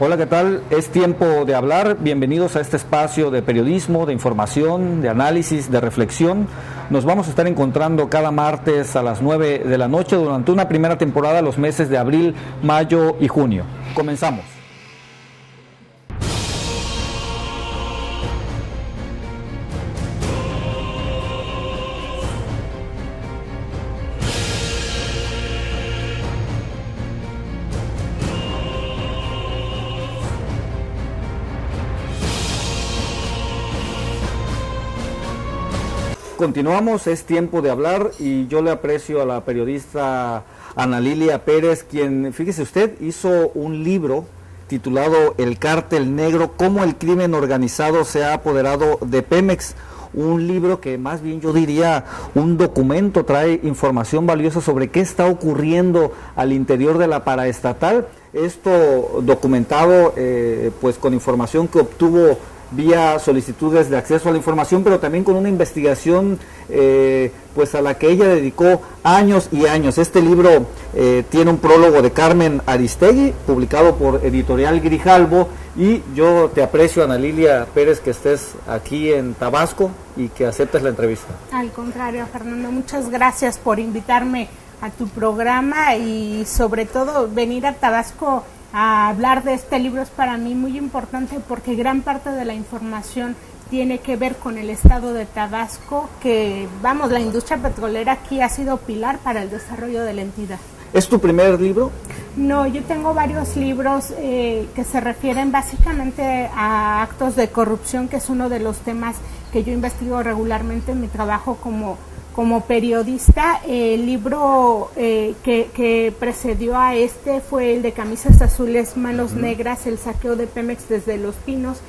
Hola, ¿qué tal? Es tiempo de hablar. Bienvenidos a este espacio de periodismo, de información, de análisis, de reflexión. Nos vamos a estar encontrando cada martes a las 9 de la noche durante una primera temporada, los meses de abril, mayo y junio. Comenzamos. Continuamos, es tiempo de hablar y yo le aprecio a la periodista Ana Lilia Pérez, quien, fíjese usted, hizo un libro titulado El Cártel Negro, cómo el crimen organizado se ha apoderado de Pemex. Un libro que más bien yo diría un documento, trae información valiosa sobre qué está ocurriendo al interior de la paraestatal. Esto documentado pues con información que obtuvo vía solicitudes de acceso a la información, pero también con una investigación pues a la que ella dedicó años y años. Este libro tiene un prólogo de Carmen Aristegui, publicado por Editorial Grijalbo, y yo te aprecio, Ana Lilia Pérez, que estés aquí en Tabasco y que aceptes la entrevista. Al contrario, Fernando, muchas gracias por invitarme a tu programa y sobre todo venir a Tabasco a hablar de este libro es para mí muy importante porque gran parte de la información tiene que ver con el estado de Tabasco, que vamos, la industria petrolera aquí ha sido pilar para el desarrollo de la entidad. ¿Es tu primer libro? No, yo tengo varios libros que se refieren básicamente a actos de corrupción, que es uno de los temas que yo investigo regularmente en mi trabajo como periodista. El libro que precedió a este fue el de Camisas Azules, Manos Negras, el saqueo de Pemex desde Los Pinos,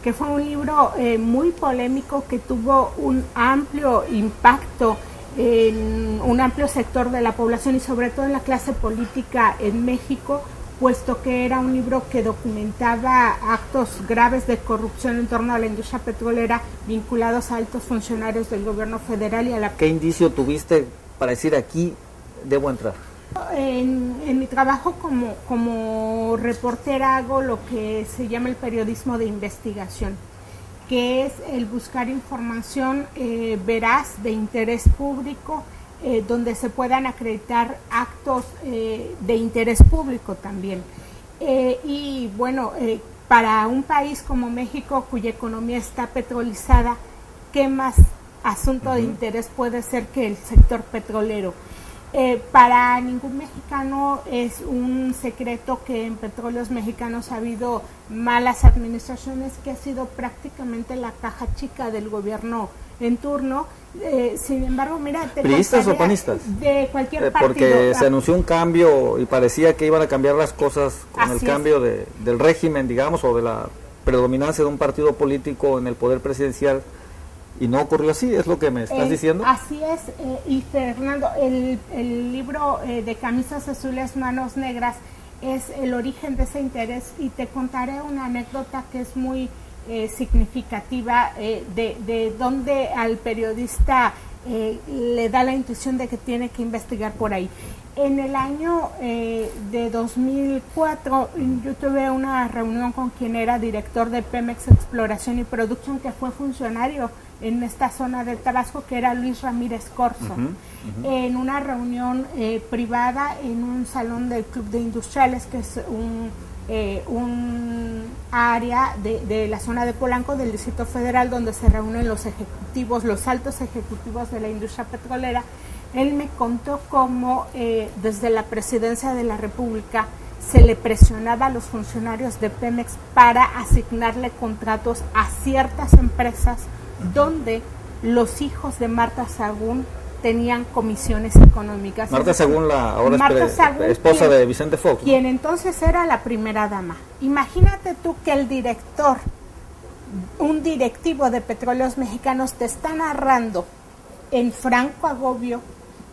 que fue un libro muy polémico que tuvo un amplio impacto en un amplio sector de la población y sobre todo en la clase política en México, puesto que era un libro que documentaba actos graves de corrupción en torno a la industria petrolera vinculados a altos funcionarios del gobierno federal y a la... ¿Qué indicio tuviste para decir aquí debo entrar? En mi trabajo como reportera hago lo que se llama el periodismo de investigación, que es el buscar información veraz, de interés público, donde se puedan acreditar actos de interés público también. Y bueno, para un país como México, cuya economía está petrolizada, ¿qué más asunto de interés puede ser que el sector petrolero? Para ningún mexicano es un secreto que en Petróleos Mexicanos ha habido malas administraciones, que ha sido prácticamente la caja chica del gobierno en turno. Sin embargo, mira, ¿priistas o panistas? De cualquier partido. Porque se anunció un cambio y parecía que iban a cambiar las cosas con el cambio del régimen, digamos, o de la predominancia de un partido político en el poder presidencial. Y no ocurrió así, ¿es lo que me estás diciendo? Así es, y Fernando, el libro de Camisas Azules, Manos Negras es el origen de ese interés, y te contaré una anécdota que es muy significativa de donde al periodista le da la intuición de que tiene que investigar por ahí. En el año de 2004 yo tuve una reunión con quien era director de Pemex Exploración y Producción, que fue funcionario en esta zona de Tabasco, que era Luis Ramírez Corzo, en una reunión privada en un salón del Club de Industriales, que es un área de la zona de Polanco, del Distrito Federal, donde se reúnen los ejecutivos, los altos ejecutivos de la industria petrolera. Él me contó cómo desde la Presidencia de la República se le presionaba a los funcionarios de Pemex para asignarle contratos a ciertas empresas donde los hijos de Marta Sagún tenían comisiones económicas. Marta Sagún, esposa de Vicente Fox, quien entonces era la primera dama. Imagínate tú que el director, un directivo de Petróleos Mexicanos, te está narrando en franco agobio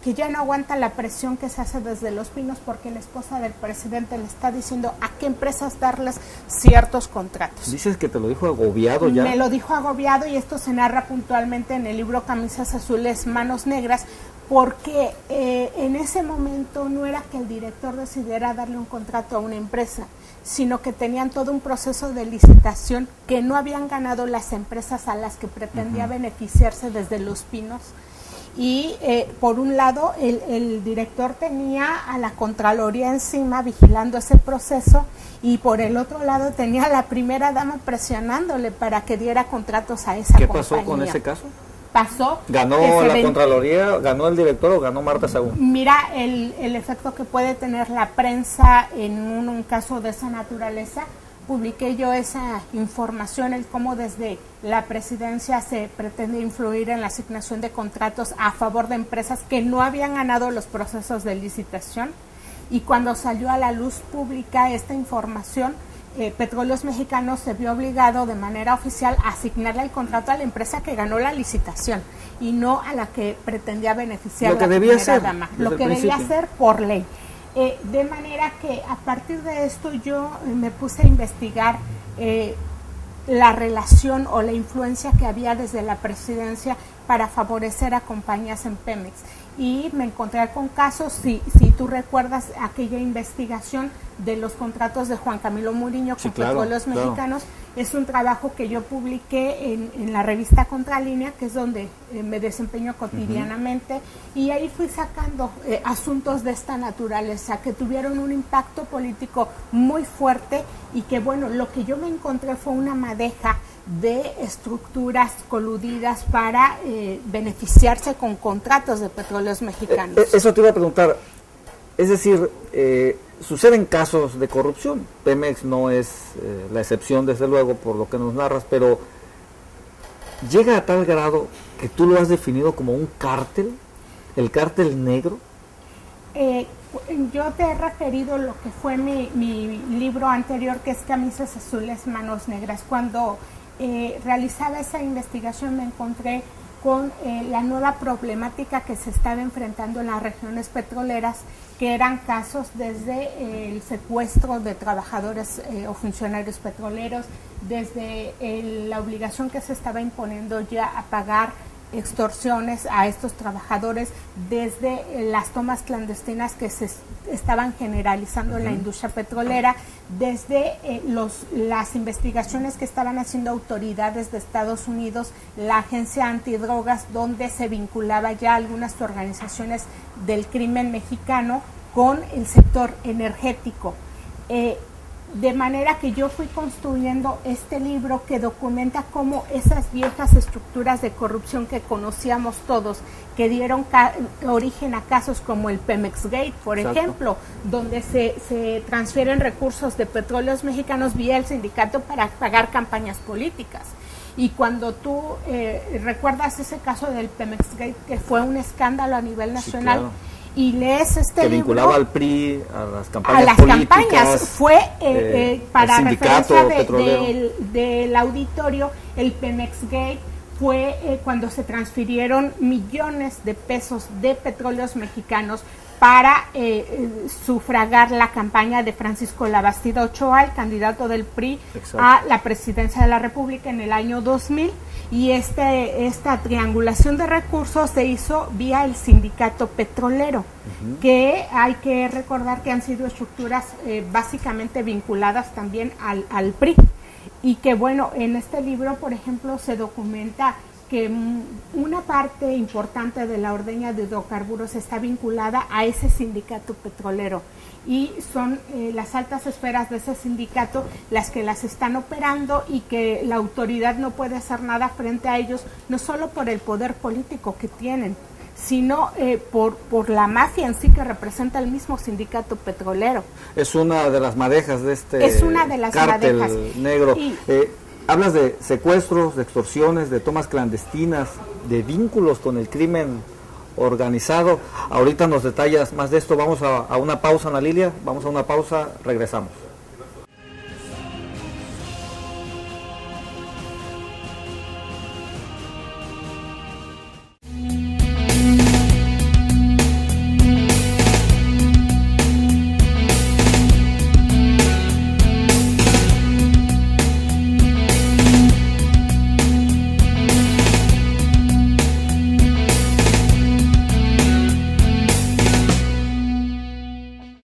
que ya no aguanta la presión que se hace desde Los Pinos, porque la esposa del presidente le está diciendo a qué empresas darles ciertos contratos. Dices que te lo dijo agobiado ya. Me lo dijo agobiado, y esto se narra puntualmente en el libro Camisas Azules, Manos Negras, porque en ese momento no era que el director decidiera darle un contrato a una empresa, sino que tenían todo un proceso de licitación que no habían ganado las empresas a las que pretendía beneficiarse desde Los Pinos. Y por un lado el director tenía a la Contraloría encima vigilando ese proceso, y por el otro lado tenía a la primera dama presionándole para que diera contratos a esa compañía. ¿Qué pasó con ese caso? Pasó. ¿Ganó la Contraloría, ganó el director o ganó Marta Sagún? Mira el efecto que puede tener la prensa en un caso de esa naturaleza. Publiqué yo esa información, el cómo desde la presidencia se pretende influir en la asignación de contratos a favor de empresas que no habían ganado los procesos de licitación, y cuando salió a la luz pública esta información, Petróleos Mexicanos se vio obligado de manera oficial a asignarle el contrato a la empresa que ganó la licitación y no a la que pretendía beneficiar lo que la debía primera hacer, dama, lo que debía hacer por ley. De manera que a partir de esto yo me puse a investigar la relación o la influencia que había desde la presidencia para favorecer a compañías en Pemex, y me encontré con casos, si tú recuerdas aquella investigación de los contratos de Juan Camilo Muriño con Petróleos Mexicanos, es un trabajo que yo publiqué en la revista Contralínea, que es donde me desempeño cotidianamente, y ahí fui sacando asuntos de esta naturaleza que tuvieron un impacto político muy fuerte, y que bueno, lo que yo me encontré fue una madeja de estructuras coludidas para beneficiarse con contratos de Petróleos Mexicanos. Eso te iba a preguntar, es decir, suceden casos de corrupción. Pemex no es la excepción, desde luego, por lo que nos narras, pero llega a tal grado que tú lo has definido como un cártel, el cártel negro. Yo te he referido lo que fue mi libro anterior, que es Camisas Azules, Manos Negras. Cuando realizaba esa investigación me encontré con la nueva problemática que se estaba enfrentando en las regiones petroleras, que eran casos desde el secuestro de trabajadores o funcionarios petroleros, desde la obligación que se estaba imponiendo ya a pagar extorsiones a estos trabajadores, desde las tomas clandestinas que se estaban generalizando en la industria petrolera, desde las investigaciones que estaban haciendo autoridades de Estados Unidos, la agencia antidrogas, donde se vinculaba ya algunas organizaciones del crimen mexicano con el sector energético. De manera que yo fui construyendo este libro que documenta cómo esas viejas estructuras de corrupción que conocíamos todos, que dieron origen a casos como el Pemex Gate, por ejemplo, donde se transfieren recursos de Petróleos Mexicanos vía el sindicato para pagar campañas políticas. Y cuando tú recuerdas ese caso del Pemex Gate, que fue un escándalo a nivel nacional, sí, claro, y lees este que libro, vinculaba al PRI, a las campañas políticas, fue para referencia del auditorio, el Pemex Gate fue cuando se transfirieron millones de pesos de Petróleos Mexicanos para sufragar la campaña de Francisco Labastida Ochoa, el candidato del PRI, a la presidencia de la República en el año 2000, y esta triangulación de recursos se hizo vía el sindicato petrolero, que hay que recordar que han sido estructuras básicamente vinculadas también al PRI, y que bueno, en este libro, por ejemplo, se documenta que una parte importante de la ordeña de hidrocarburos está vinculada a ese sindicato petrolero, y son las altas esferas de ese sindicato las que las están operando, y que la autoridad no puede hacer nada frente a ellos, no solo por el poder político que tienen, sino por la mafia en sí que representa el mismo sindicato petrolero. Es una de las madejas de este cártel negro. Hablas de secuestros, de extorsiones, de tomas clandestinas, de vínculos con el crimen organizado. Ahorita nos detallas más de esto. Vamos a una pausa, Ana Lilia. Vamos a una pausa, regresamos.